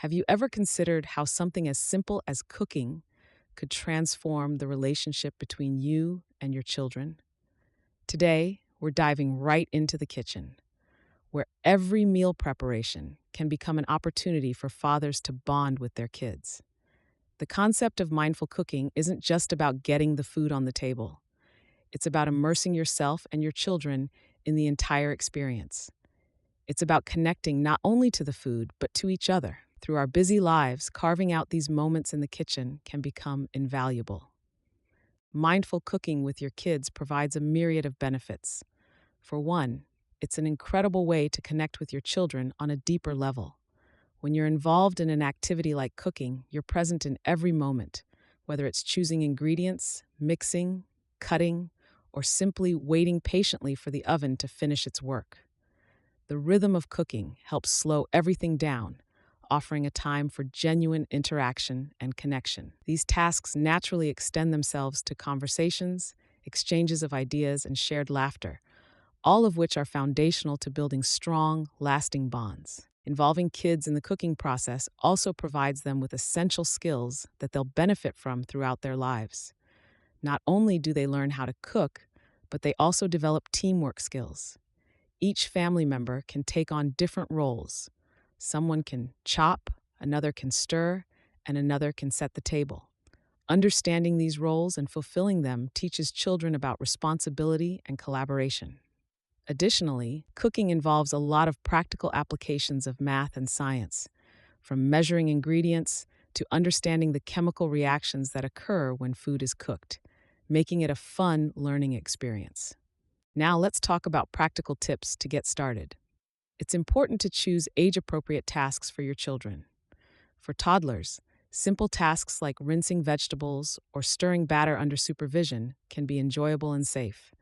Have you ever considered how something as simple as cooking could transform the relationship between you and your children? Today, we're diving right into the kitchen, where every meal preparation can become an opportunity for fathers to bond with their kids. The concept of mindful cooking isn't just about getting the food on the table, it's about immersing yourself and your children in the entire experience. It's about connecting not only to the food, but to each other. Through our busy lives, carving out these moments in the kitchen can become invaluable. Mindful cooking with your kids provides a myriad of benefits. For one, it's an incredible way to connect with your children on a deeper level. When you're involved in an activity like cooking, you're present in every moment, whether it's choosing ingredients, mixing, cutting, or simply waiting patiently for the oven to finish its work. The rhythm of cooking helps slow everything down, offering a time for genuine interaction and connection. These tasks naturally extend themselves to conversations, exchanges of ideas, and shared laughter, all of which are foundational to building strong, lasting bonds. Involving kids in the cooking process also provides them with essential skills that they'll benefit from throughout their lives. Not only do they learn how to cook, but they also develop teamwork skills. Each family member can take on different roles. Someone can chop, another can stir, and another can set the table. Understanding these roles and fulfilling them teaches children about responsibility and collaboration. Additionally, cooking involves a lot of practical applications of math and science, from measuring ingredients to understanding the chemical reactions that occur when food is cooked, making it a fun learning experience. Now let's talk about practical tips to get started. It's important to choose age-appropriate tasks for your children. For toddlers, simple tasks like rinsing vegetables or stirring batter under supervision can be enjoyable and safe.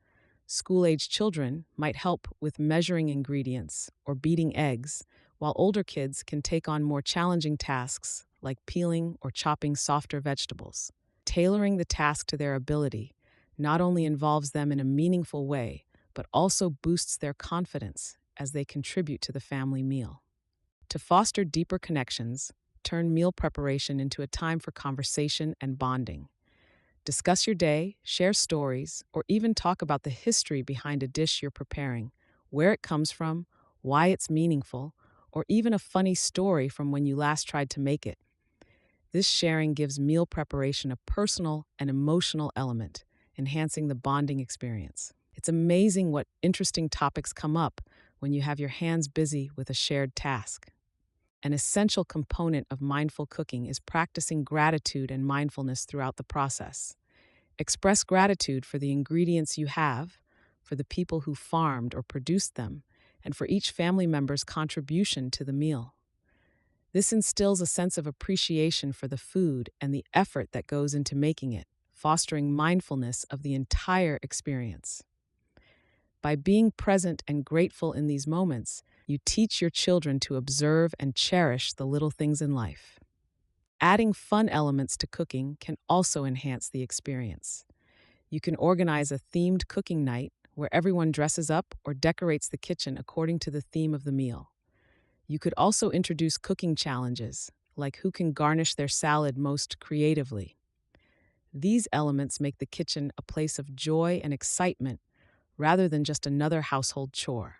School-age children might help with measuring ingredients or beating eggs, while older kids can take on more challenging tasks like peeling or chopping softer vegetables. Tailoring the task to their ability not only involves them in a meaningful way, but also boosts their confidence as they contribute to the family meal. To foster deeper connections, turn meal preparation into a time for conversation and bonding. Discuss your day, share stories, or even talk about the history behind a dish you're preparing, where it comes from, why it's meaningful, or even a funny story from when you last tried to make it. This sharing gives meal preparation a personal and emotional element, enhancing the bonding experience. It's amazing what interesting topics come up when you have your hands busy with a shared task. An essential component of mindful cooking is practicing gratitude and mindfulness throughout the process. Express gratitude for the ingredients you have, for the people who farmed or produced them, and for each family member's contribution to the meal. This instills a sense of appreciation for the food and the effort that goes into making it, fostering mindfulness of the entire experience. By being present and grateful in these moments, you teach your children to observe and cherish the little things in life. Adding fun elements to cooking can also enhance the experience. You can organize a themed cooking night where everyone dresses up or decorates the kitchen according to the theme of the meal. You could also introduce cooking challenges, like who can garnish their salad most creatively. These elements make the kitchen a place of joy and excitement rather than just another household chore.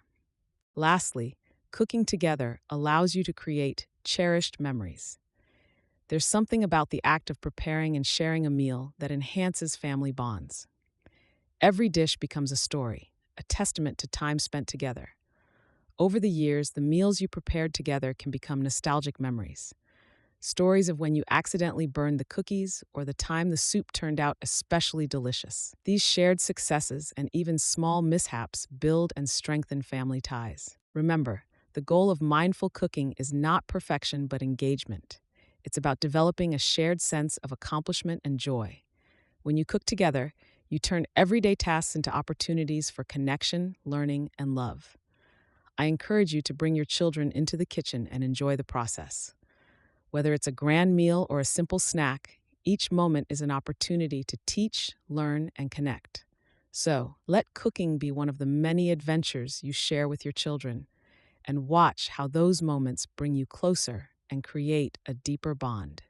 Lastly, cooking together allows you to create cherished memories. There's something about the act of preparing and sharing a meal that enhances family bonds. Every dish becomes a story, a testament to time spent together. Over the years, the meals you prepared together can become nostalgic memories. Stories of when you accidentally burned the cookies or the time the soup turned out especially delicious. These shared successes and even small mishaps build and strengthen family ties. Remember, the goal of mindful cooking is not perfection but engagement. It's about developing a shared sense of accomplishment and joy. When you cook together, you turn everyday tasks into opportunities for connection, learning, and love. I encourage you to bring your children into the kitchen and enjoy the process. Whether it's a grand meal or a simple snack, each moment is an opportunity to teach, learn, and connect. So, let cooking be one of the many adventures you share with your children, and watch how those moments bring you closer and create a deeper bond.